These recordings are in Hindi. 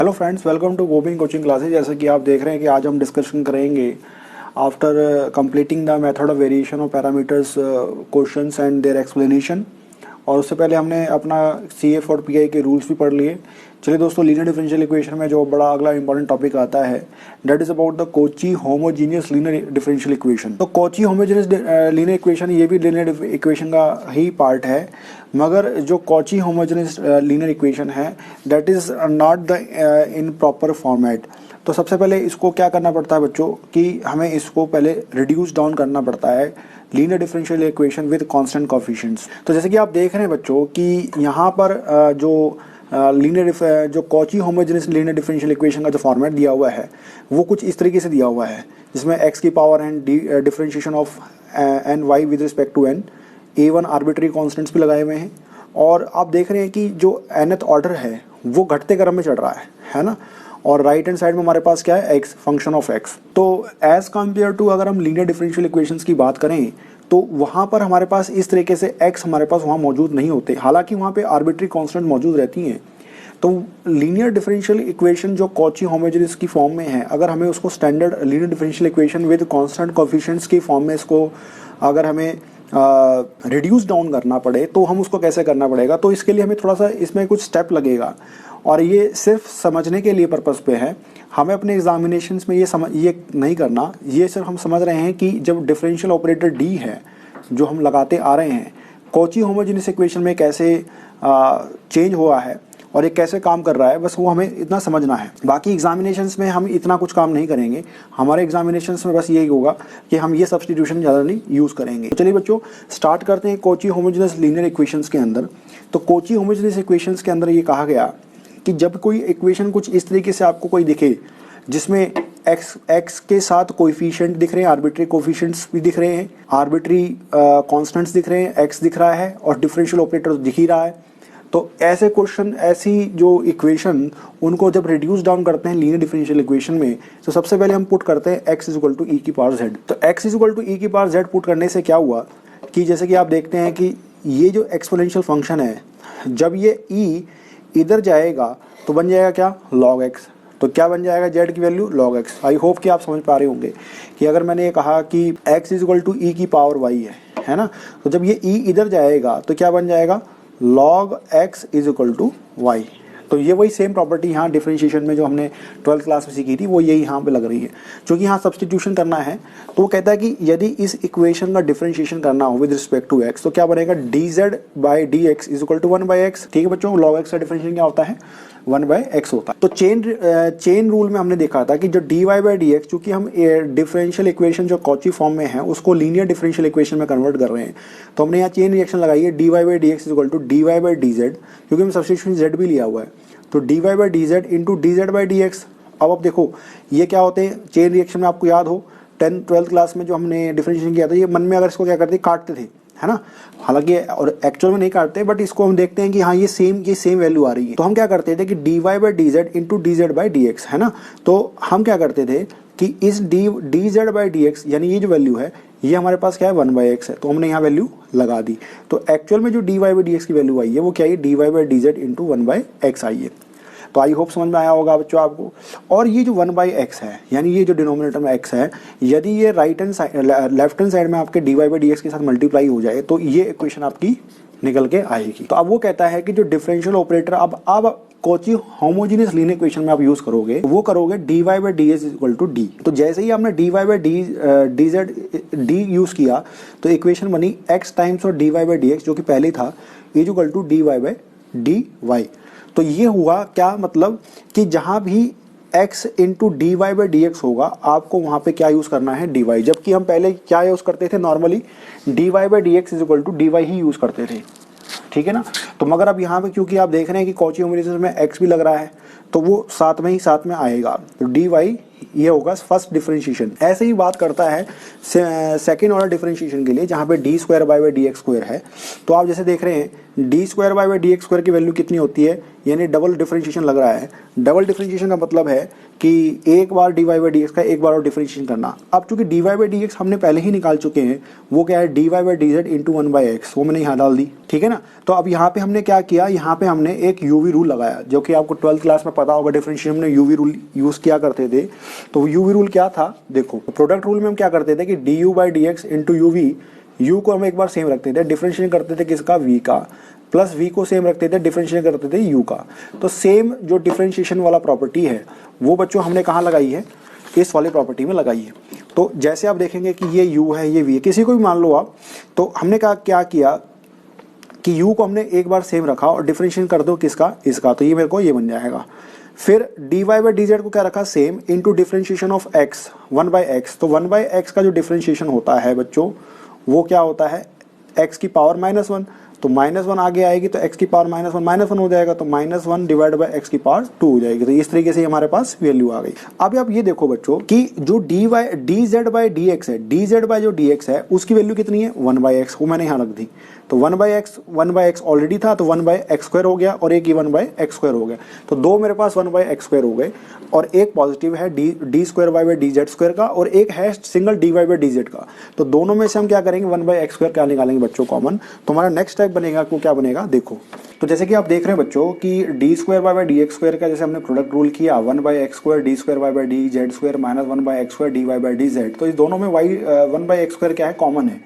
हेलो फ्रेंड्स, वेलकम टू गोबिंग कोचिंग क्लासेज। जैसा कि आप देख रहे हैं कि आज हम डिस्कशन करेंगे after completing the method of variation of parameters questions and their explanation. और उससे पहले हमने अपना CF और PI के रूल्स भी पढ़ लिए। चलिए दोस्तों, लीनियर डिफरेंशियल इक्वेशन में जो बड़ा अगला इंपॉर्टेंट टॉपिक आता है that is about the Cauchy homogeneous linear differential equation. तो कॉची होमोजीनियस लीनियर इक्वेशन ये भी लीनियर इक्वेशन का ही पार्ट है, मगर जो कॉची होमोजीनियस लीनियर इक्वेशन है that is not the in proper format. तो सबसे पहले इसको क्या करना पड़ता है बच्चों कि हमें इसको पहले रिड्यूस डाउन करना पड़ता है linear differential equation with constant coefficients. तो जैसे कि आप देख रहे हैं बच्चों कि यहाँ पर जो जो Cauchy homogeneous linear differential equation का जो फॉर्मेट दिया हुआ है वो कुछ इस तरीके से दिया हुआ है, जिसमें x की power N differentiation of N Y with respect to N, a1 arbitrary constants भी लगाए हुए हैं। और आप देख रहे हैं कि जो nth ऑर्डर है वो घटते क्रम में चढ़ रहा है ना। और राइट हैंड साइड में हमारे पास क्या है, x फंक्शन ऑफ x। तो एज कम्पेयर टू अगर हम लीनियर डिफरेंशियल इक्वेशंस की बात करें तो वहाँ पर हमारे पास इस तरीके से x हमारे पास वहाँ मौजूद नहीं होते, हालांकि वहाँ पे आर्बिट्री कांस्टेंट मौजूद रहती हैं। तो लीनियर डिफरेंशियल इक्वेशन जो कॉची होमोजेनियस की फॉर्म में है, अगर हमें उसको standard linear differential equation with constant coefficients की फॉर्म में इसको अगर हमें रिड्यूस डाउन करना पड़े तो हम उसको कैसे करना पड़ेगा। तो इसके लिए हमें थोड़ा सा इसमें कुछ स्टेप लगेगा, और ये सिर्फ समझने के लिए पर्पस पे है। हमें अपने एग्जामिनेशंस में ये नहीं करना, ये सिर्फ हम समझ रहे हैं कि जब डिफरेंशियल ऑपरेटर डी है जो हम लगाते आ रहे हैं कॉची होमोजेनियस इक्वेशन में कैसे चेंज हुआ है और ये कैसे काम कर रहा है, बस वो हमें इतना समझना है। बाकी एग्जामिनेशंस में हम इतना कुछ काम नहीं करेंगे, हमारे एग्जामिनेशंस में बस यही होगा कि हम ये सब्स्टिट्यूशन ज़्यादा नहीं यूज़ करेंगे। तो चलिए बच्चों, स्टार्ट करते हैं कॉची होमोजेनियस लीनियर इक्वेशंस के अंदर। तो कॉची होमोजेनियस इक्वेशंस के अंदर ये कहा गया कि जब कोई इक्वेशन कुछ इस तरीके से आपको कोई दिखे जिसमें x के साथ कोएफिशिएंट दिख रहे हैं, आर्बिट्री कोएफिशिएंट्स भी दिख रहे हैं, आर्बिट्री कांस्टेंट्स दिख रहे हैं, x दिख रहा है और डिफरेंशियल ऑपरेटर दिख ही रहा है, तो ऐसे क्वेश्चन, ऐसी जो इक्वेशन, उनको जब रिड्यूस डाउन करते हैं लीनियर डिफरेंशियल इक्वेशन में तो सबसे पहले हम पुट करते हैं x इज टू ई की पावर z। तो x इज टू ई की पावर z पुट करने से क्या हुआ कि जैसे कि आप देखते हैं कि ये जो एक्सपोनेंशियल फंक्शन है, जब ये e इधर जाएगा तो बन जाएगा क्या, log x। तो क्या बन जाएगा, z की value log x। I hope कि आप समझ पा रहे होंगे कि अगर मैंने ये कहा कि x इज टू ई की पावर y है ना, तो जब ये e इधर जाएगा तो क्या बन जाएगा, log x is equal to y। तो ये वही सेम प्रॉपर्टी यहाँ डिफरेंशिएशन में जो हमने 12th क्लास में सीखी थी वो यही यहाँ पे लग रही है। क्योंकि यहाँ सब्स्टिट्यूशन करना है तो वो कहता है कि यदि इस इक्वेशन का डिफरेंशिएशन करना हो विद रिस्पेक्ट टू x तो क्या बनेगा, dz by dx is equal to 1/x। ठीक है बच्चों, log x का डिफरेंशिएशन क्या होता है, 1/x होता है। तो चेन रूल में हमने देखा था कि जो dy बाई dx, चूंकि हम डिफरेंशियल इक्वेशन जो कॉची फॉर्म में है उसको लीनियर डिफरेंशियल इक्वेशन में कन्वर्ट कर रहे हैं, तो हमने यहाँ चेन रिएक्शन लगाई है dy by dx is equal to dy by dz, क्योंकि हम सब्स्टिट्यूशन z भी लिया हुआ है। तो dy by dz into dz by dx। अब देखो ये क्या होते हैं चेन रिएक्शन में, आपको याद हो 12th क्लास में जो हमने डिफरेंशिएशन किया था, ये मन में अगर इसको क्या करते, काटते थे, है ना। हालांकि और एक्चुअल में नहीं काटते, बट इसको हम देखते हैं कि हाँ ये सेम वैल्यू आ रही है। तो हम क्या करते थे कि dy by dz into dz by dx, है ना। तो हम क्या करते थे कि इस dz बाई dx यानी ये जो वैल्यू है ये हमारे पास क्या है, 1/x है, तो हमने यहाँ वैल्यू लगा दी। तो एक्चुअल में जो dy बाई dx की वैल्यू आई है वो क्या है, dy by dz into 1/x आई है। तो आई होप समझ में आया होगा बच्चों आपको। और ये जो 1/x है, यानी ये जो डिनोमिनेटर में x है, यदि ये right hand side left hand side में आपके dy बाई dx के साथ मल्टीप्लाई हो जाए तो ये इक्वेशन आपकी निकल के आएगी। तो अब वो कहता है कि जो डिफरेंशियल ऑपरेटर अब कॉची होमोजेनियस लीनियर इक्वेशन में आप यूज करोगे, वो करोगे dy by ds is equal to d। तो जैसे ही आपने dy बाई d यूज किया तो इक्वेशन बनी x टाइम्स और dy बाई dx, जो कि पहले था, is equal to dy by dy। तो ये हुआ क्या, मतलब कि जहां भी x into dy by dx होगा आपको वहां पे क्या यूज करना है, dy। जबकि हम पहले क्या यूज करते थे, normally dy by dx is equal to dy ही यूज करते थे, ठीक है ना। तो मगर अब यहाँ पे क्योंकि आप देख रहे हैं कि कॉची होमोजेनियस में x भी लग रहा है तो वो साथ में आएगा, तो dy ये होगा फर्स्ट डिफरेंशिएशन। ऐसे ही बात करता है सेकेंड ऑर्डर डिफरेंशिएशन के लिए, जहाँ पे D square by D x square है। तो आप जैसे देख रहे हैं D square by D x square की वैल्यू कितनी होती है, यानी डबल डिफरेंशिएशन लग रहा है। डबल डिफरेंशिएशन का मतलब है कि एक बार D Y by D X का एक बार और डिफरेंशिएशन करना। अब चूंकि D Y by D X हमने पहले ही निकाल चुके हैं, वो क्या है D Y by D Z into one by X, वो मैंने यहाँ डाल दी, ठीक है ना। तो अब यहाँ पे हमने क्या किया, यहाँ पे हमने एक यूवी रूल लगाया, जो कि आपको 12th क्लास में पता होगा, डिफरेंशिएशन में यूवी रूल यूज किया करते थे। तो यूवी रूल क्या था, देखो प्रोडक्ट रूल में हम क्या करते थे कि D you by D x into UV, you को हम एक बार सेम रखते थे, डिफरेंशिएशन करते थे किसका, वी का, प्लस वी को सेम रखते थे, डिफरेंशिएशन करते थे यू का। तो सेम जो डिफरेंशिएशन वाला प्रॉपर्टी है वो बच्चों हमने कहाँ लगाई है, इस वाली प्रॉपर्टी में लगाई है। तो जैसे आप देखेंगे कि ये यू है, ये वी है, किसी को भी मान लो आप, तो हमने क्या किया कि यू को हमने एक बार सेम रखा और डिफरेंशिएशन कर दो किसका, इसका, तो ये मेरे को ये बन जाएगा। फिर d Y by D z को क्या रखा, same, into differentiation of x, one by x. तो वन बाई एक्स का जो डिफरेंशिएशन होता है बच्चों, वो क्या होता है, एक्स की पावर -1, तो -1 आगे आएगी तो x की पावर -1 हो जाएगा, तो -1 डिवाइड बाय x की पावर 2 हो जाएगी। तो इस तरीके से हमारे पास वैल्यू आ गई। अब आप ये देखो बच्चों कि जो D Z by D x है, डी जेड बाई जो डी एक्स है उसकी वैल्यू कितनी है, 1/x, वो मैंने यहाँ रख दी। तो 1/x ऑलरेडी था, तो 1/x² हो गया, और एक ही 1/x² हो गया। तो दो मेरे पास 1/x² हो गए, और एक पॉजिटिव है d square y by D z square का, और एक है single d Y by D z का। तो दोनों में से हम क्या करेंगे, 1/x² क्या निकालेंगे बच्चों, कॉमन। तो हमारा नेक्स्ट स्टेप बनेगा, वो क्या बनेगा देखो। तो जैसे कि आप देख रहे हैं बच्चों कि d square y by D x square का जैसे हमने प्रोडक्ट रूल किया, 1/x² d square y by D z square minus 1/x² d Y by D z. तो इस दोनों में 1/x² क्या है, कॉमन है।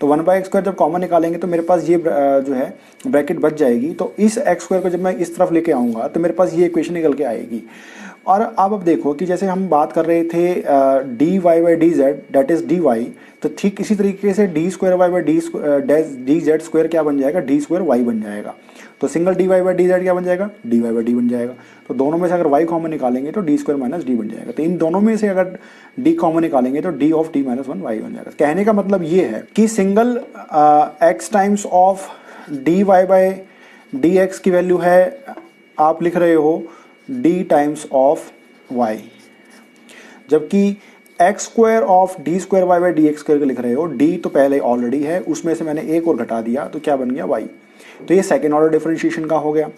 तो 1/x² जब कॉमन निकालेंगे तो मेरे पास ये जो है ब्रैकेट बच जाएगी। तो इस x² को जब मैं इस तरफ लेके आऊँगा तो मेरे पास ये इक्वेशन निकल के आएगी। और अब देखो कि जैसे हम बात कर रहे थे d Y by D z, that is d y, तो ठीक इसी तरीके से d square y by D z square क्या बन जाएगा, डी स्क्वायर वाई बन जाएगा। तो single d Y by D z क्या बन जाएगा, डी वाई बाई डी बन जाएगा। तो दोनों में से अगर वाई कॉमन निकालेंगे तो डी स्क्वायर माइनस डी बन जाएगा। तो इन दोनों में से अगर डी कॉमन निकालेंगे तो d of d minus 1 y बन जाएगा। कहने का मतलब ये है कि single x times of d Y by D x की वैल्यू है, आप लिख रहे हो डी टाइम्स ऑफ वाई, जबकि x square of d square y by D x square लिख रहे हो। डी तो पहले ऑलरेडी है, उसमें से मैंने एक और घटा दिया, तो क्या बन गया, वाई। तो ये सेकेंड ऑर्डर डिफरेंशिएशन का हो गया।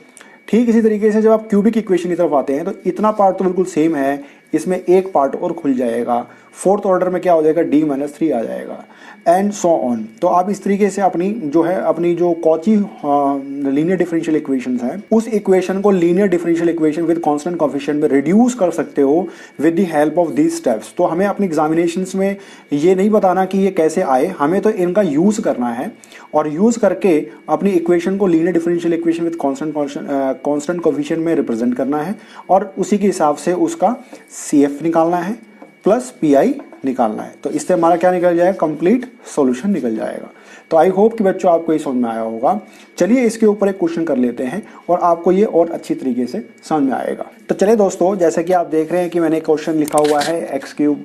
ठीक इसी तरीके से जब आप क्यूबिक इक्वेशन की तरफ आते हैं तो इतना पार्ट तो बिल्कुल सेम है, इसमें एक पार्ट और खुल जाएगा। फोर्थ ऑर्डर में क्या हो जाएगा, d - 3 आ जाएगा, एंड सो ऑन। तो आप इस तरीके से अपनी जो कॉची लीनियर डिफरेंशियल इक्वेशंस हैं, उस इक्वेशन को linear differential equation with constant coefficient में रिड्यूस कर सकते हो with the help of these steps. तो हमें अपनी एग्जामिनेशंस में ये नहीं बताना कि ये कैसे आए, हमें तो इनका यूज करना है, और यूज करके अपनी इक्वेशन को linear differential equation with constant coefficient में रिप्रेजेंट करना है, और उसी के हिसाब से उसका CF निकालना है प्लस PI निकालना है। तो इससे हमारा क्या निकल जाएगा, कंप्लीट सॉल्यूशन निकल जाएगा। तो आई होप कि बच्चों आपको ये समझ में आया होगा। चलिए इसके ऊपर एक क्वेश्चन कर लेते हैं और आपको ये और अच्छी तरीके से समझ में आएगा। तो चलिए दोस्तों, जैसे कि आप देख रहे हैं कि मैंने क्वेश्चन लिखा हुआ है x³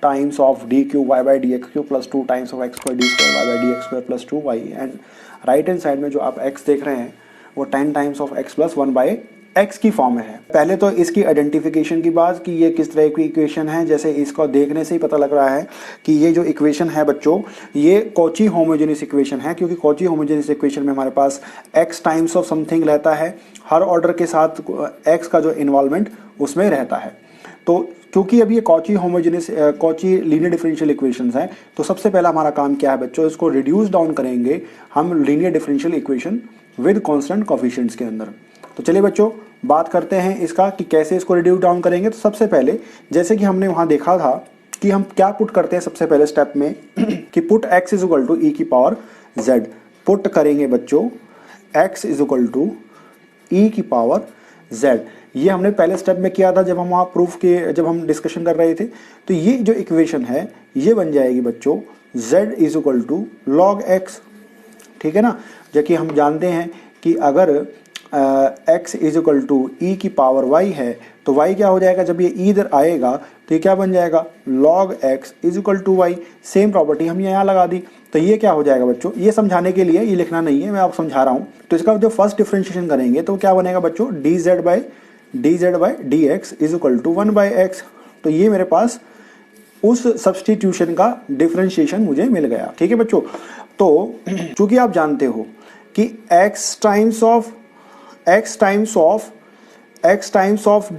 times of d³ y by D x cube plus 2 times of x² d² y by D x square plus 2y, and right hand side में जो आप x देख रहे हैं वो 10 times of x plus 1 by x की फॉर्म में है। पहले तो इसकी आइडेंटिफिकेशन की बात कि ये किस तरह की इक्वेशन है, जैसे इसको देखने से ही पता लग रहा है कि ये जो इक्वेशन है बच्चों, ये कॉची होमोजेनियस इक्वेशन है, क्योंकि कॉची होमोजेनियस इक्वेशन में हमारे पास x टाइम्स ऑफ समथिंग रहता है, हर ऑर्डर के साथ x का जो इन्वॉल्वमेंट उसमें रहता है। तो क्योंकि अभी ये कॉची लीनियर डिफरेंशियल इक्वेशंस हैं, तो सबसे पहला हमारा काम क्या है बच्चों, इसको रिड्यूस डाउन करेंगे हम linear differential equation with constant coefficients के अंदर। तो चलिए बच्चों बात करते हैं इसका कि कैसे इसको रिड्यूस डाउन करेंगे। तो सबसे पहले जैसे कि हमने वहाँ देखा था कि हम क्या पुट करते हैं सबसे पहले स्टेप में कि put x is equal to e की पावर z। पुट करेंगे बच्चों x is equal to e की पावर z। ये हमने पहले स्टेप में किया था जब हम वहाँ प्रूफ के जब हम डिस्कशन कर रहे थे। तो ये जो इक्वेशन है ये बन जाएगी बच्चों z is equal to log x, ठीक है ना। जबकि हम जानते हैं कि अगर x इज इक्वल टू ई की पावर y है तो y क्या हो जाएगा, जब ये e इधर आएगा तो ये क्या बन जाएगा, log x is equal to y। Same property हमने यहाँ लगा दी। तो ये क्या हो जाएगा बच्चों, ये समझाने के लिए, ये लिखना नहीं है, मैं आपको समझा रहा हूँ। तो इसका जो फर्स्ट डिफरेंशिएशन करेंगे तो क्या बनेगा बच्चों, dz by D x is equal to 1/x तो ये मेरे पास उस सब्स्टिट्यूशन का डिफरेंशिएशन मुझे मिल गया। ठीक है बच्चों, तो चूंकि आप जानते हो कि x times of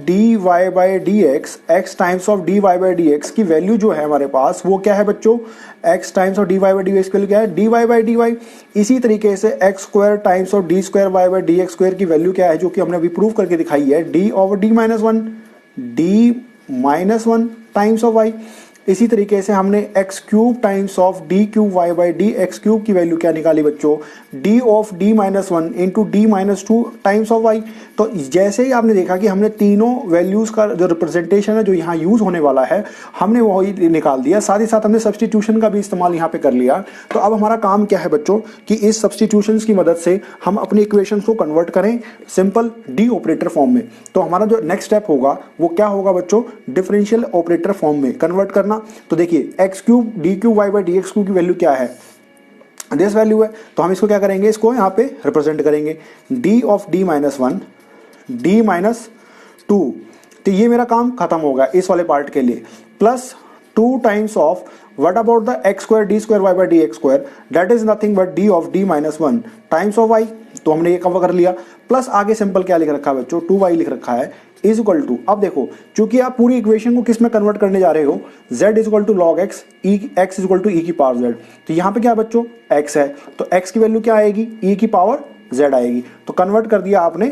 dy by d y dx की वैल्यू जो है हमारे पास वो क्या है बच्चों, x times of dy by dx की वैल्यू क्या है, dy बाई dy। इसी तरीके से x square times of d square y by dx square की वैल्यू क्या है, जो कि हमने अभी प्रूव करके दिखाई है, d over d minus one times of y। इसी तरीके से हमने x cube times of d cube y by D x cube की वैल्यू क्या निकाली बच्चों, d of d minus one into d minus two times of y। तो जैसे ही आपने देखा कि हमने तीनों वैल्यूज का जो रिप्रेजेंटेशन है जो यहाँ यूज होने वाला है हमने वही निकाल दिया, साथ ही साथ हमने सब्स्टिट्यूशन का भी इस्तेमाल यहाँ पे कर लिया। तो अब हमारा काम क्या है बच्चों कि इस सब्स्टिट्यूशन की मदद से हम अपनी इक्वेशन को कन्वर्ट करें सिंपल डी ऑपरेटर फॉर्म में। तो हमारा जो नेक्स्ट स्टेप होगा वो क्या होगा बच्चों, डिफरेंशियल ऑपरेटर फॉर्म में कन्वर्ट करना। तो देखिए x cube d cube y by D x cube की वैल्यू क्या है, दिस वैल्यू है। तो हम इसको क्या करेंगे, इसको यहाँ पे रिप्रेजेंट करेंगे d of d minus one D minus to. तो ये मेरा काम खत्म होगा इस वाले पार्ट के लिए, plus 2 times of what about the x square d square y by D x square, that is nothing but d of d minus one times of y। तो हमने ये कवर कर लिया, प्लस आगे सिंपल क्या लिख रखा है बच्चों, 2y लिख रखा है इज इक्वल टू। अब देखो चूंकि आप पूरी इक्वेशन को किस में कन्वर्ट करने जा रहे हो, z is equal to log x, x is equal to e की पावर z। तो यहाँ पे क्या बच्चों x है, तो x की वैल्यू क्या आएगी, e की पावर z आएगी। तो कन्वर्ट कर दिया आपने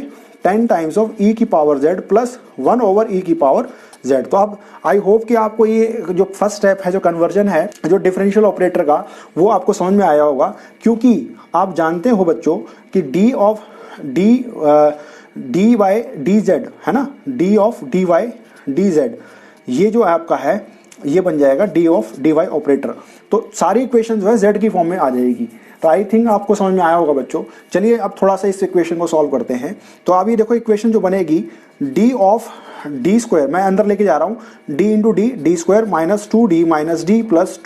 10 टाइम्स ऑफ e की power z plus 1 over e की पावर z। तो अब आई होप कि आपको ये जो फर्स्ट स्टेप है, जो कन्वर्जन है जो डिफरेंशियल ऑपरेटर का, वो आपको समझ में आया होगा। क्योंकि आप जानते हो बच्चों कि d of d by D z है ना, d of d y d z, ये जो आपका है ये बन जाएगा d of d y operator. तो सारी इक्वेशन जो है जेड की फॉर्म में आ जाएगी। तो आई थिंक आपको समझ में आया होगा बच्चों। चलिए अब थोड़ा सा इस इक्वेशन को सॉल्व करते हैं। तो अभी देखो इक्वेशन जो बनेगी डी ऑफ डी स्क्वायर, मैं अंदर लेके जा रहा हूँ, d into d square minus 2d minus d plus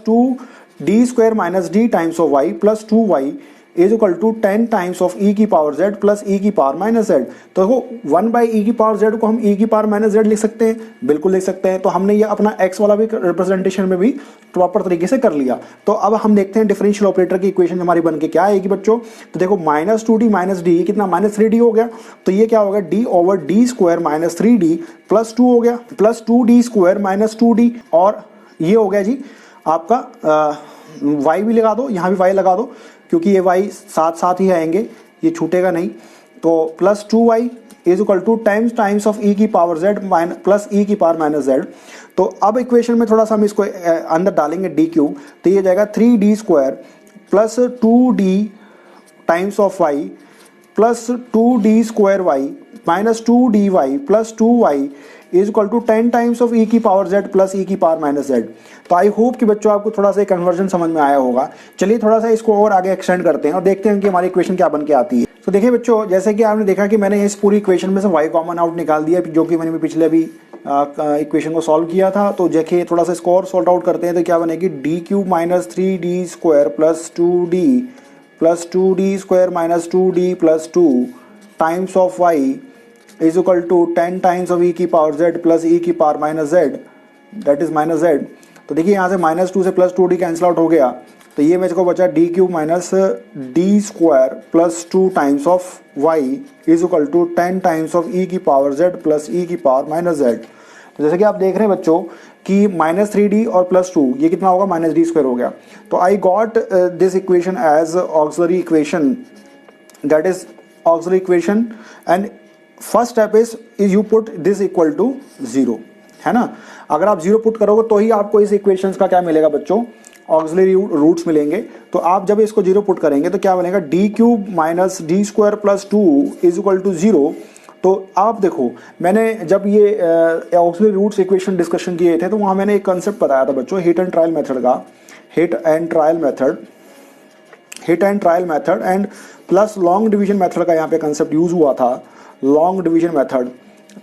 2 d square minus d times of y plus 2y is equal to 10 times of e की पावर z प्लस e की पावर माइनस z। तो देखो 1 बाई e की पावर z को हम e की पावर माइनस z लिख सकते हैं, बिल्कुल लिख सकते हैं। तो हमने ये अपना x वाला भी रिप्रेजेंटेशन में भी प्रॉपर तरीके से कर लिया। तो अब हम देखते हैं डिफरेंशियल ऑपरेटर की इक्वेशन हमारी बन के क्या आएगी बच्चों। तो देखो माइनस 2d माइनस डी कितना, माइनस 3d हो गया। तो ये क्या होगा, d over D square minus 3d plus 2 हो गया, plus 2d square minus 2d, और ये हो गया जी आपका y भी लगा दो, यहाँ भी y लगा दो क्योंकि ये y साथ साथ ही आएंगे, ये छूटेगा नहीं। तो plus 2y is equal to times of e की पावर z प्लस e की पावर माइनस z। तो अब इक्वेशन में थोड़ा सा हम इसको अंदर डालेंगे d क्यूब, तो ये जाएगा 3d square plus 2d times of y plus 2d square y minus 2dy plus 2y is equal to 10 times of e की पावर z प्लस e की पावर माइनस z। तो आई होप कि बच्चों आपको थोड़ा सा कन्वर्जन समझ में आया होगा। चलिए थोड़ा सा इसको और आगे एक्सटेंड करते हैं और देखते हैं कि हमारी इक्वेशन क्या बन के आती है। तो देखिए बच्चों, जैसे कि आपने देखा कि मैंने इस पूरी इक्वेशन में से y कॉमन आउट निकाल दिया, जो कि मैंने पिछले अभी इक्वेशन को सॉल्व किया था। तो देखिए थोड़ा सा इसको और सॉल्व आउट करते हैं तो क्या बनेगी, d cube minus 3d square plus 2d square minus 2d plus 2 times of y is equal to 10 times of e की पावर z प्लस e की power minus z, that is minus z। तो देखिए यहाँ से माइनस 2 से प्लस 2d कैंसिल आउट हो गया, तो ये मेरे को बचा d cube minus D square plus 2 times of y is equal to 10 times of e की पावर z प्लस e की पावर माइनस z। तो जैसे कि आप देख रहे हैं बच्चों कि माइनस 3d और प्लस 2 ये कितना होगा, माइनस डी स्क्वायर हो गया। तो I got this equation as auxiliary equation, that is auxiliary equation, and first step is you put this equal to 0, है ना। अगर आप 0 पुट करोगे तो ही आपको इस इक्वेशन का क्या मिलेगा बच्चों, ऑक्सिलरी रूट्स मिलेंगे। तो आप जब इसको 0 पुट करेंगे तो क्या बनेगा, d cube minus D square plus 2 is equal to 0। तो आप देखो मैंने जब ये ऑक्सिलरी रूट्स इक्वेशन डिस्कशन किए थे तो वहाँ मैंने एक कंसेप्ट बताया था बच्चों, हिट एंड ट्रायल मेथड का, hit and trial method and plus long division method का यहाँ पे कंसेप्ट यूज हुआ था, लॉन्ग डिवीजन मेथड।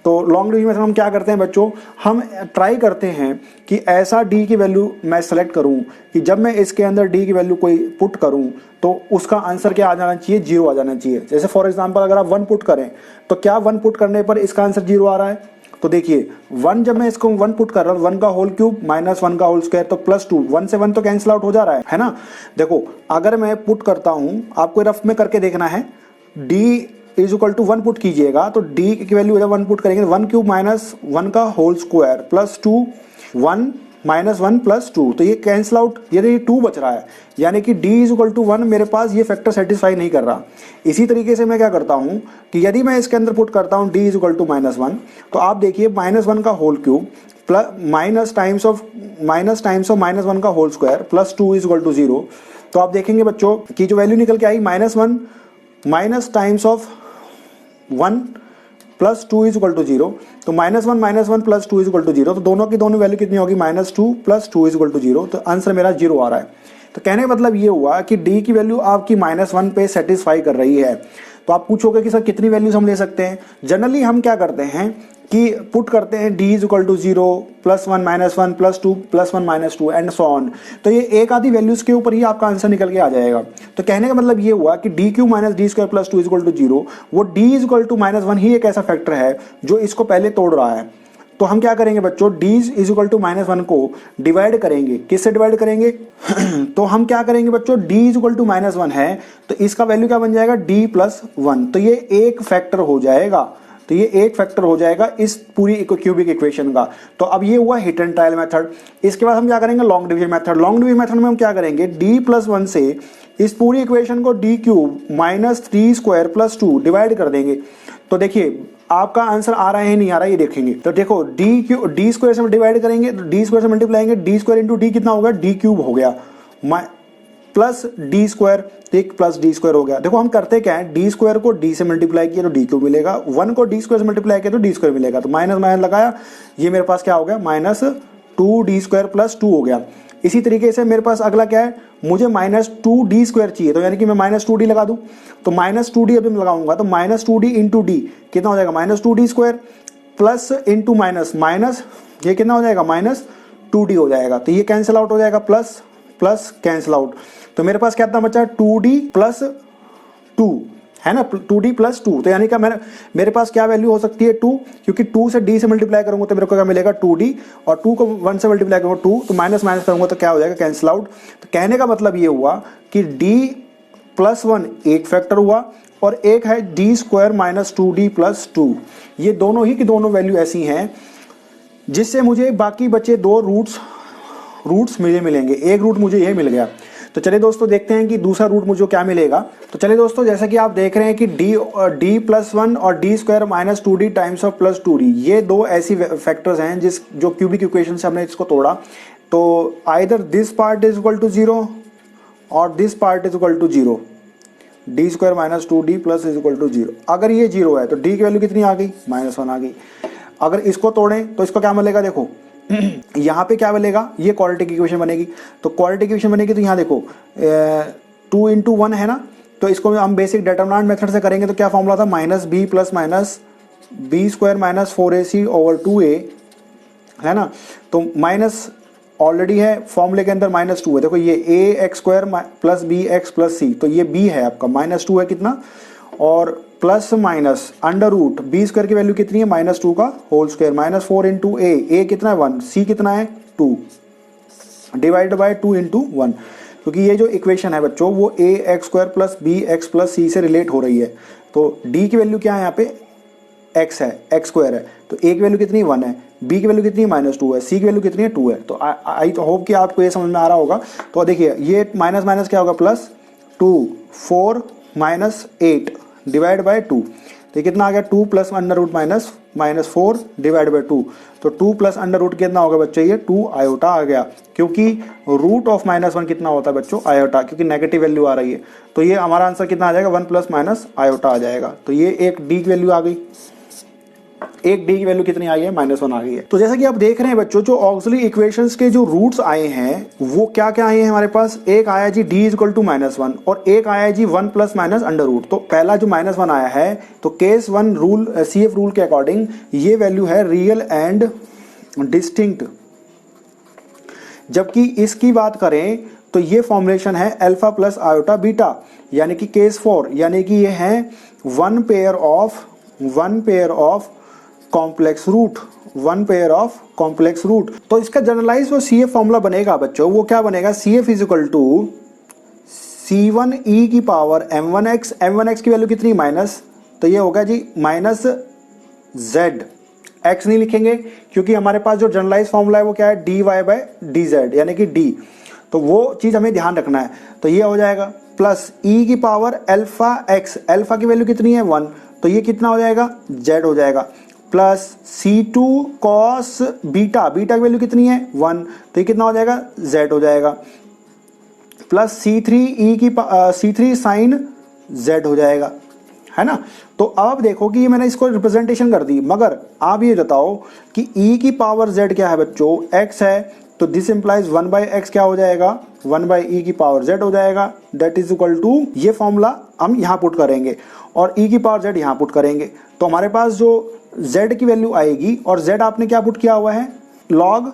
तो लॉन्ग डिवीजन मेथड हम क्या करते हैं बच्चों, हम ट्राई करते हैं कि ऐसा d की वैल्यू मैं सेलेक्ट करूं कि जब मैं इसके अंदर d की वैल्यू कोई पुट करूं तो उसका आंसर क्या आ जाना चाहिए, 0 आ जाना चाहिए। जैसे फॉर एग्जांपल अगर आप 1 पुट करें तो क्या 1 पुट करने पर इसका आंसर 0 आ रहा है, तो देखिए 1 जब मैं इसको 1 पुट कर रहा हूँ, 1 का होल क्यूब माइनस 1 का होल स्क्वायर तो +2, 1 से 1 तो कैंसिल आउट हो जा रहा है ना। देखो अगर मैं पुट करता हूँ, आपको रफ में करके देखना है, d is equal to 1 put कीजिएगा तो d की वैल्यू जब 1 पुट करेंगे 1 क्यूब माइनस 1 का होल स्क्वायर +2, 1 माइनस 1 +2, तो ये कैंसिल आउट, ये 2 बच रहा है, यानी कि d इज इक्वल टू 1 मेरे पास ये फैक्टर सेटिस्फाई नहीं कर रहा। इसी तरीके से मैं क्या करता हूँ कि यदि मैं इसके अंदर पुट करता हूँ d इज इक्वल टू -1, तो आप देखिए -1 का whole cube plus minus times of -1 का whole square +2 is equal to 0, तो आप देखेंगे बच्चों की जो वैल्यू निकल के आई -1 minus times of 1 +2 is equal to 0, तो -1 +2 इज इक्वल टू 0, तो दोनों की दोनों वैल्यू कितनी होगी -2 +2 इज इक्वल टू 0, तो आंसर मेरा 0 आ रहा है। तो कहने का मतलब ये हुआ कि d की वैल्यू आपकी -1 पे सेटिस्फाई कर रही है। तो आप पूछोगे कि सर कितनी वैल्यूज हम ले सकते हैं। जनरली हम क्या करते हैं कि पुट करते हैं d is equal to 0 +1 -1 +2 +1 -2 and so on, तो ये एक आधी वैल्यूज के ऊपर ही आपका आंसर निकल के आ जाएगा। तो कहने का मतलब ये हुआ कि d³ - d² + 2 is equal to 0, वो d इज इक्वल टू -1 ही एक ऐसा फैक्टर है जो इसको पहले तोड़ रहा है। तो हम क्या करेंगे बच्चों, d इज इक्वल टू -1 को डिवाइड करेंगे, किससे डिवाइड करेंगे तो हम क्या करेंगे बच्चों, d इज इक्वल टू -1 है तो इसका वैल्यू क्या बन जाएगा, d + 1, तो ये एक फैक्टर हो जाएगा, तो ये एक फैक्टर हो जाएगा इस पूरी क्यूबिक इक्वेशन का। तो अब ये हुआ हिट एंड ट्रायल मेथड। इसके बाद हम क्या करेंगे, long division method. Long division method में हम क्या करेंगे, d + 1 से इस पूरी इक्वेशन को d³ - 3² + 2 डिवाइड कर देंगे। तो देखिए आपका आंसर आ रहा है नहीं आ रहा है ये देखेंगे। तो देखो d² से डिवाइड करेंगे तो d² से मल्टीप्लाई करेंगे, d² × d कितना होगा, d³ हो गया प्लस d², ठीक प्लस d² हो गया। देखो हम करते क्या है, d² को d से मल्टीप्लाई किया तो d³ मिलेगा, 1 को d² से मल्टीप्लाई किया तो d² मिलेगा, तो माइनस माइनस लगाया, ये मेरे पास क्या हो गया, -2d² + 2 हो गया। इसी तरीके से मेरे पास अगला क्या है, मुझे -2d² चाहिए, तो यानी कि मैं -2d लगा दूं, तो -2d अभी मैं लगाऊंगा तो -2d × d कितना हो जाएगा, -2d² प्लस इंटू माइनस ये कितना हो जाएगा, -2d हो जाएगा, तो ये कैंसिल आउट हो जाएगा, प्लस प्लस कैंसिल आउट, तो मेरे पास कितना बचा, 2d + 2 है ना, 2d + 2, तो यानी कि मेरे पास क्या वैल्यू हो सकती है, 2, क्योंकि 2 से d से मल्टीप्लाई करूंगा तो मेरे को क्या मिलेगा, 2d, और 2 को 1 से मल्टीप्लाई करूंगा 2, तो माइनस माइनस करूंगा तो क्या हो जाएगा, कैंसिल आउट। तो कहने का मतलब ये हुआ कि d + 1 एक फैक्टर हुआ और एक है d² - 2d + 2, ये दोनों ही की दोनों वैल्यू ऐसी हैं जिससे मुझे बाकी बचे 2 रूट्स मुझे मिलेंगे, एक रूट मुझे ये मिल गया। तो चलिए दोस्तों देखते हैं कि दूसरा रूट मुझे क्या मिलेगा। तो चलिए दोस्तों जैसा कि आप देख रहे हैं कि d + 1 और d² - 2d times of + 2d, ये दो ऐसी फैक्टर्स हैं जो क्यूबिक इक्वेशन से हमने इसको तोड़ा। तो either this part is equal to 0 और this part is equal to 0, d² - 2d plus is equal to 0। अगर ये 0 है तो d की वैल्यू कितनी आ गई, -1 आ गई। अगर इसको तोड़ें तो इसको क्या मिलेगा, देखो यहाँ पे क्या मिलेगा, ये क्वाड्रेटिक इक्वेशन बनेगी। तो क्वाड्रेटिक इक्वेशन बनेगी तो यहाँ देखो 2 × 1 है ना, तो इसको हम बेसिक डिटरमिनेंट मेथड से करेंगे तो क्या फॉर्मूला था, -b + -b² - 4ac/2a है ना, तो माइनस ऑलरेडी है फॉर्मूले के अंदर -2 है, देखो ये ax² + bx + c, तो ये b है आपका, -2 है कितना, और प्लस माइनस √ b² की वैल्यू कितनी है, -2 का होल स्क्वायर -4 × a कितना है 1, c कितना है 2, डिवाइड बाय 2 × 1, क्योंकि ये जो इक्वेशन है बच्चों वो ax² + bx + c से रिलेट हो रही है। तो d की वैल्यू क्या है यहाँ पे, x है, x² है, तो a की वैल्यू कितनी 1 है, b की वैल्यू कितनी -2 है, c की वैल्यू कितनी है 2 है। तो आई होप कि आपको ये समझ में आ रहा होगा। तो देखिए ये माइनस माइनस क्या होगा, +2 4 - 8 डिवाइड बाय 2, तो कितना आ गया, 2 + √ -4 डिवाइड बाय 2, तो 2 + √ कितना होगा बच्चों, ये 2 आयोटा आ गया, क्योंकि रूट ऑफ -1 कितना होता है बच्चों, आयोटा, क्योंकि नेगेटिव वैल्यू आ रही है। तो ये हमारा आंसर कितना आ जाएगा, 1 ± आयोटा आ जाएगा। तो ये एक डी की वैल्यू आ गई, एक डी की वैल्यू कितनी आई है, -1 आ गई है। तो जैसा कि आप देख रहे हैं बच्चों, जो ऑक्सिलरी इक्वेशंस के जो रूट्स आए हैं वो क्या क्या आए हैं हमारे पास, एक आया जी d = -1 और एक आया जी 1 ± √। तो पहला जो -1 आया है, तो केस 1 रूल CF रूल के अकॉर्डिंग ये वैल्यू है रियल एंड डिस्टिंक्ट। जबकि इसकी बात करें तो ये फॉर्मुलेशन है अल्फा + आयोटा बीटा, यानी कि केस 4, यानी कि ये है one pair of complex root, one pair of complex root. तो इसका जनरलाइज जो सी एफ फॉर्मूला बनेगा बच्चों वो क्या बनेगा, C F is equal to C1 e की पावर m1x, m1x की वैल्यू कितनी माइनस, तो ये होगा जी माइनस z, x नहीं लिखेंगे क्योंकि हमारे पास जो जनरलाइज फॉर्मूला है वो क्या है, dy बाय dz यानी कि d, तो वो चीज़ हमें ध्यान रखना है। तो ये हो जाएगा प्लस e की पावर अल्फा x, अल्फा की वैल्यू कितनी है 1, तो ये कितना हो जाएगा z हो जाएगा, plus C2 cos beta, beta की वैल्यू कितनी है 1, तो ये कितना हो जाएगा z हो जाएगा, प्लस C3 साइन z हो जाएगा, है ना। तो अब देखो कि ये मैंने इसको रिप्रेजेंटेशन कर दी, मगर आप ये बताओ कि e की पावर z क्या है बच्चों, x है, तो दिस इंप्लाइज 1/x क्या हो जाएगा, 1/e की पावर z हो जाएगा, दैट इज इक्वल टू, ये फॉर्मूला हम यहाँ पुट करेंगे और e की पावर z यहाँ पुट करेंगे, तो हमारे पास जो z की वैल्यू आएगी, और z आपने क्या पुट किया हुआ है, log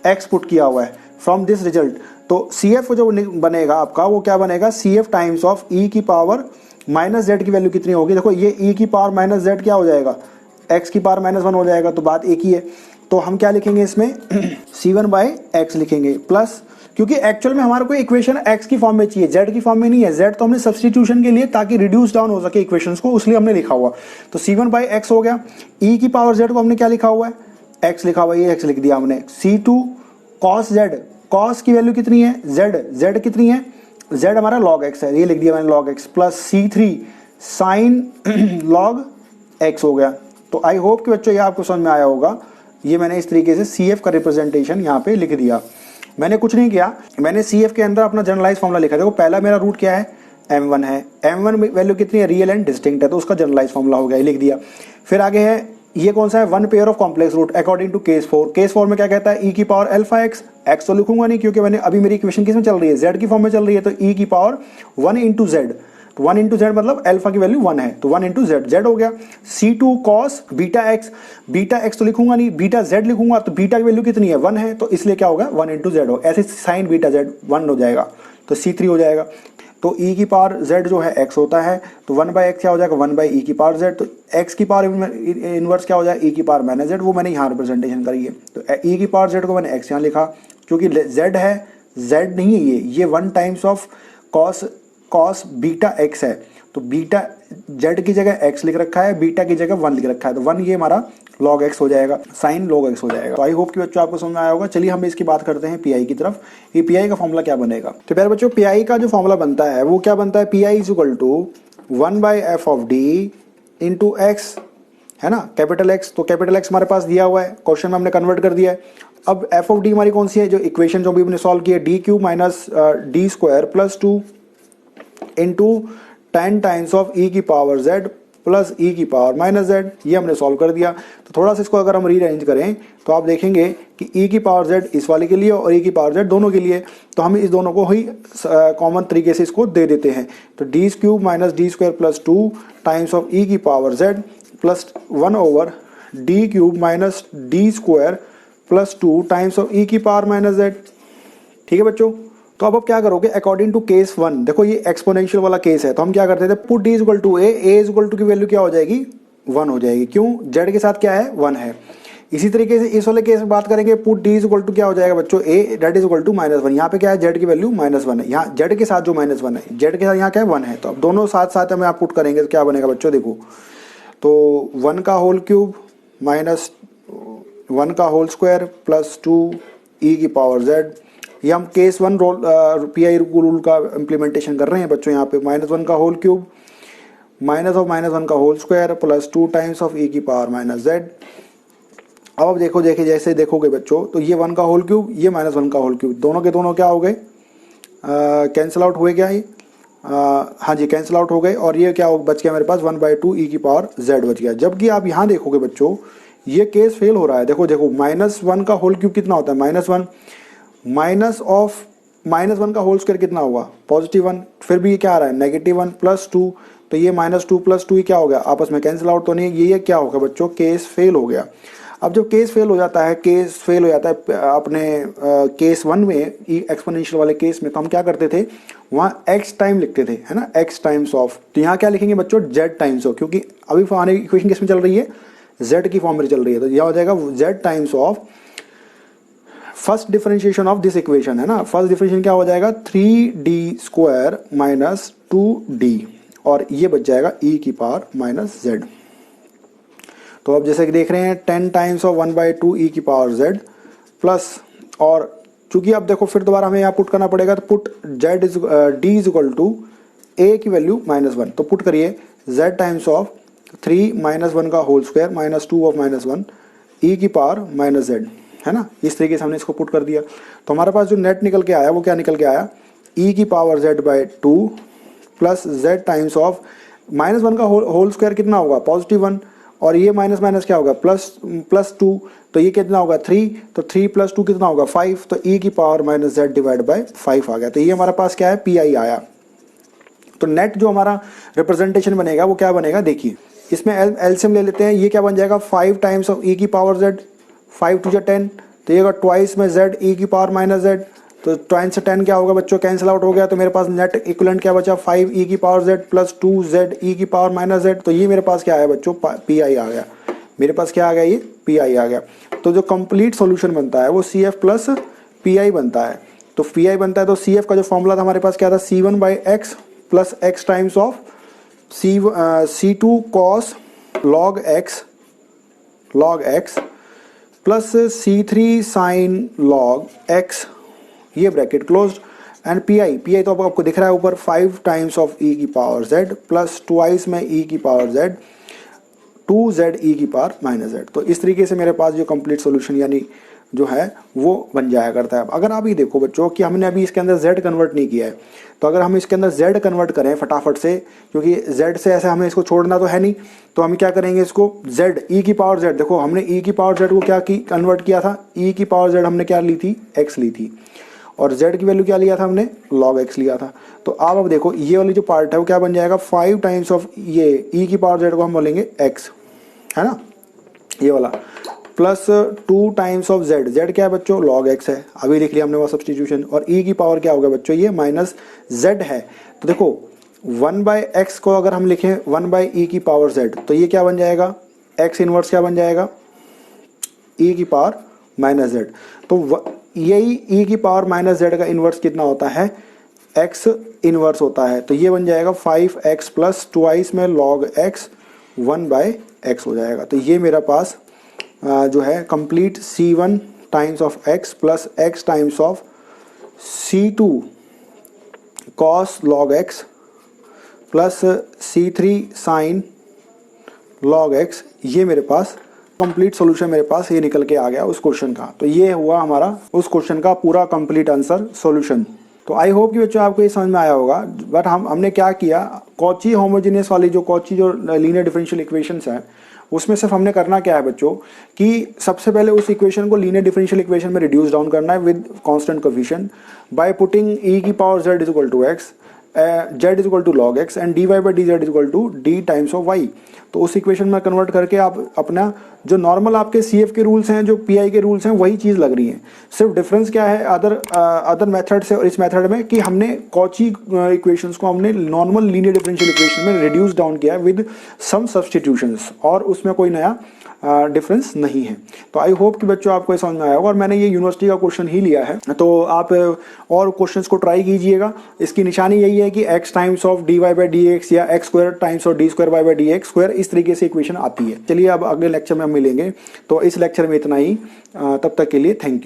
x पुट किया हुआ है फ्रॉम दिस रिजल्ट, तो CF जो बनेगा आपका वो क्या बनेगा, CF टाइम्स ऑफ e की पावर माइनस z की वैल्यू कितनी होगी, देखो ये e की पावर माइनस z क्या हो जाएगा, x की पावर -1 हो जाएगा, तो बात एक ही है। तो हम क्या लिखेंगे इसमें C1/x लिखेंगे, प्लस क्योंकि एक्चुअल में हमारे को इक्वेशन x की फॉर्म में चाहिए, z की फॉर्म में नहीं है, z तो हमने सब्स्टिट्यूशन के लिए ताकि रिड्यूस डाउन हो सके इक्वेशंस को, उसलिए हमने लिखा हुआ, तो C1/x हो गया, e की पावर z को हमने क्या लिखा हुआ है, x लिखा हुआ है, ये x लिख दिया हमने, C2 cos z, cos की वैल्यू कितनी है z कितनी है, z हमारा log x है, ये लिख दिया मैंने log x, plus C3 sine log x हो गया। तो आई होप कि बच्चों ये आपको समझ में आया होगा, ये मैंने इस तरीके से CF का रिप्रेजेंटेशन यहाँ पे लिख दिया। मैंने कुछ नहीं किया, मैंने CF के अंदर अपना जनरलाइज फॉर्मूला लिखा। देखो पहला मेरा रूट क्या है, m1 है, m1 वैल्यू कितनी है, रियल एंड डिस्टिंक्ट है, तो उसका जनरलाइज फॉर्मूला हो गया, लिख दिया। फिर आगे है ये कौन सा है, one pair of complex root according to case 4, case 4 में क्या कहता है, e की पावर अल्फा x, x तो लिखूंगा नहीं क्योंकि मैंने अभी मेरी इक्वेशन किस में चल रही है, z की फॉर्म में चल रही है, तो e की power 1 into z, 1 into Z मतलब अल्फा की वैल्यू 1 है, तो 1 इंटू जेड, जेड हो गया। C2 कॉस बीटा एक्स तो लिखूंगा नहीं, बीटा जेड लिखूंगा, तो बीटा की वैल्यू कितनी है 1 है, तो इसलिए क्या होगा 1 इंटू जेड हो, ऐसे साइन बीटा जेड 1 हो जाएगा, तो C3 हो जाएगा। तो e की पावर z जो है x होता है, तो 1/x क्या हो जाएगा 1/e की पावर z, तो x की पावर इनवर्स क्या हो जाएगा e की पावर माइनस z, वो मैंने यहाँ रिप्रेजेंटेशन करी है। तो e की पावर z को मैंने x यहाँ लिखा क्योंकि z है, z नहीं है ये 1 times of cos beta x है, तो बीटा z की जगह x लिख रखा है, बीटा की जगह 1 लिख रखा है, तो 1 ये हमारा log x हो जाएगा, साइन log x हो जाएगा। तो आई होप कि बच्चों आपको समझ में आया होगा। चलिए हम इसकी बात करते हैं पीआई की तरफ। ये पीआई का फॉर्मूला क्या बनेगा, तो प्यारे बच्चों पीआई का जो फॉर्मूला बनता है वो क्या बनता है, PI is equal to 1/f of d into x, है ना, कैपिटल एक्स, तो कैपिटल एक्स हमारे पास दिया हुआ है, क्वेश्चन में हमने कन्वर्ट कर दिया है। अब एफ ऑफ डी हमारी कौन सी है, जो इक्वेशन जो भी हमने सॉल्व की है, D cube minus D square plus 2 into 10 times of E की पावर z प्लस ई की पावर माइनस z, ये हमने सॉल्व कर दिया। तो थोड़ा सा इसको अगर हम रीअरेंज करें तो आप देखेंगे कि ई की पावर z इस वाले के लिए और ई की पावर z दोनों के लिए, तो हम इस दोनों को ही कॉमन तरीके से इसको दे देते हैं। तो D cube minus D square plus 2 times of E की power z plus 1 over D cube minus D square plus 2 times of E की पावर माइनस z। ठीक है बच्चों, तो अब आप क्या करोगे, अकॉर्डिंग टू केस 1, देखो ये एक्सपोनेंशियल वाला केस है, तो हम क्या करते थे, put d is equal to a is equal to की वैल्यू क्या हो जाएगी 1 हो जाएगी, क्यों, जेड के साथ क्या है 1 है। इसी तरीके से इस वाले केस में बात करेंगे, put d is equal to क्या हो जाएगा बच्चों, a that is equal to -1, यहाँ पे क्या है जेड की वैल्यू -1 है, यहाँ जेड के साथ जो -1 है, जेड के साथ यहाँ क्या है 1 है, तो अब दोनों साथ साथ हमें आप पुट करेंगे तो क्या बनेगा बच्चों, देखो तो 1 का होल क्यूब माइनस 1 का होल स्क्वायर प्लस 2 ई की पावर जेड, ये हम केस 1 पीआई रूल का इम्प्लीमेंटेशन कर रहे हैं बच्चों। यहाँ पे -1 का होल क्यूब माइनस ऑफ -1 का whole square plus 2 times of E की पावर माइनस जेड। अब देखो जैसे देखोगे बच्चों, तो ये 1 का होल क्यूब, ये -1 का होल क्यूब, दोनों के दोनों क्या हो गए, कैंसिल आउट हुए क्या ये, हाँ जी कैंसिल आउट हो गए, और ये क्या बच गया मेरे पास 1/2 ई की पावर जेड बच गया। जबकि आप यहाँ देखोगे बच्चों ये केस फेल हो रहा है, देखो -1 का होल क्यूब कितना होता है -1, माइनस ऑफ -1 का होल स्क्वायर कितना होगा +1, फिर भी ये क्या आ रहा है -1 प्लस 2, तो ये -2 प्लस 2 क्या हो गया, आपस में कैंसिल आउट तो नहीं, ये क्या होगा बच्चों, केस फेल हो गया। अब जब केस फेल हो जाता है, अपने केस 1 में एक्सपोनेंशियल वाले केस में, तो हम क्या करते थे, वहाँ x टाइम लिखते थे, है ना, x टाइम्स ऑफ, तो यहाँ क्या लिखेंगे बच्चों z टाइम्स ऑफ, क्योंकि अभी हमारी इक्वेशन किस में चल रही है, z की फॉर्म में चल रही है, तो यह हो जाएगा z times of first differentiation of this equation, है ना। फर्स्ट डिफरेंशिएशन क्या हो जाएगा 3d² माइनस 2d, और ये बच जाएगा e की पावर माइनस z। तो अब जैसे कि देख रहे हैं 10 टाइम्स ऑफ 1/2 e की पावर z प्लस, और चूंकि अब देखो फिर दोबारा हमें यहाँ पुट करना पड़ेगा, तो put d is equal to a की वैल्यू -1, तो पुट करिए z टाइम्स ऑफ 3 - 1 का whole square minus 2 of -1 e की पावर माइनस z, है ना। इस तरीके से हमने इसको पुट कर दिया, तो हमारे पास जो नेट निकल के आया वो क्या निकल के आया, e की power z/2 plus z times of -1 का होल स्क्वायर कितना होगा +1, और ये माइनस माइनस क्या होगा +2, तो ये कितना होगा 3, तो 3 + 2 कितना होगा 5, तो e की power minus z divide by 5 आ गया। तो ये हमारे पास क्या है pi आया। तो नेट जो हमारा रिप्रेजेंटेशन बनेगा वो क्या बनेगा, देखिए इसमें एलसीएम ले लेते हैं, ये क्या बन जाएगा 5 टाइम्स ऑफ e की पावर z, 5 × 10, तो ये ट्वाइस में z e की पावर माइनस z, तो 20 से 10 क्या होगा बच्चों कैंसिल आउट हो गया, तो मेरे पास नेट इक्विवेलेंट क्या बचा 5 e की power z plus 2 z e की पावर माइनस z, तो ये मेरे पास क्या आया बच्चों pi आ गया। मेरे पास क्या आ गया, ये pi आ गया। तो जो कंप्लीट सॉल्यूशन बनता है वो CF प्लस pi बनता है। तो pi बनता है तो CF का जो फॉर्मूला था हमारे पास क्या था, C1/x plus x times of C2 cos log x plus C3 sin log x, ये ब्रैकेट क्लोज्ड, एंड pi तो आपको दिख रहा है ऊपर 5 टाइम्स ऑफ e की पावर z प्लस ट्वाइस में e की पावर z 2z e की पावर माइनस z। तो इस तरीके से मेरे पास जो कंप्लीट सॉल्यूशन यानी जो है वो बन जाया करता है। अगर आप ये देखो बच्चों कि हमने अभी इसके अंदर z कन्वर्ट नहीं किया है, तो अगर हम इसके अंदर z कन्वर्ट करें फटाफट से, क्योंकि z से ऐसे हमें इसको छोड़ना तो है नहीं, तो हम क्या करेंगे इसको z e की पावर z, देखो हमने e की पावर z को क्या की कन्वर्ट किया था, e की पावर z हमने क्या ली थी x ली थी, और z की वैल्यू क्या लिया था हमने log x लिया था। तो अब देखो ये वाली जो पार्ट है वो क्या बन जाएगा 5 टाइम्स ऑफ ये e की पावर z को हम बोलेंगे x, है ना, ये वाला, प्लस 2 टाइम्स ऑफ z क्या है बच्चों log x है, अभी लिख लिया हमने वो सब्सटीट्यूशन, और e की पावर क्या होगा बच्चों ये माइनस z है। तो देखो 1/x को अगर हम लिखें 1/e की पावर z, तो ये क्या बन जाएगा x इनवर्स क्या बन जाएगा e की पावर माइनस z। तो यही e की पावर माइनस z का इनवर्स कितना होता है, x इनवर्स होता है, तो ये बन जाएगा 5x प्लस ट्वाइस में log x 1/x हो जाएगा। तो ये मेरा पास जो है complete C1 times of x plus x times of C2 cos log x plus C3 sin log x, ये मेरे पास कंप्लीट सॉल्यूशन मेरे पास ये निकल के आ गया उस क्वेश्चन का। तो ये हुआ हमारा उस क्वेश्चन का पूरा कंप्लीट आंसर सॉल्यूशन। तो आई होप कि बच्चों आपको ये समझ में आया होगा। बट हमने क्या किया, कॉची होमोजेनियस वाली जो कॉची जो लीनियर डिफरेंशियल इक्वेशंस हैं उसमें सिर्फ हमने करना क्या है बच्चों कि सबसे पहले उस इक्वेशन को लीनियर डिफरेंशियल इक्वेशन में रिड्यूस डाउन करना है with constant coefficient by putting e की power z is equal to x, z is equal to log x and dy/dz is equal to d times of y। तो उस इक्वेशन में कन्वर्ट करके आप अपना जो नॉर्मल आपके CF के रूल्स हैं, जो PI के रूल्स हैं, वही चीज़ लग रही है। सिर्फ डिफरेंस क्या है अदर मेथड से और इस मेथड में कि हमने कॉची इक्वेशंस को हमने नॉर्मल लीनियर डिफरेंशियल इक्वेशन में रिड्यूस डाउन किया विद सम सब्स्टिट्यूशंस, और उसमें कोई नया डिफरेंस नहीं है। तो आई होप कि बच्चों आपको समझ में आया होगा, और मैंने ये यूनिवर्सिटी का क्वेश्चन ही लिया है, तो आप और क्वेश्चंस को ट्राई कीजिएगा। इसकी निशानी यही है कि x टाइम्स ऑफ dy/dx या x² टाइम्स ऑफ d²y/dx², इस तरीके से इक्वेशन आती है। चलिए अब अगले लेक्चर में हम मिलेंगे, तो इस लेक्चर में इतना ही, तब तक के लिए थैंक यू।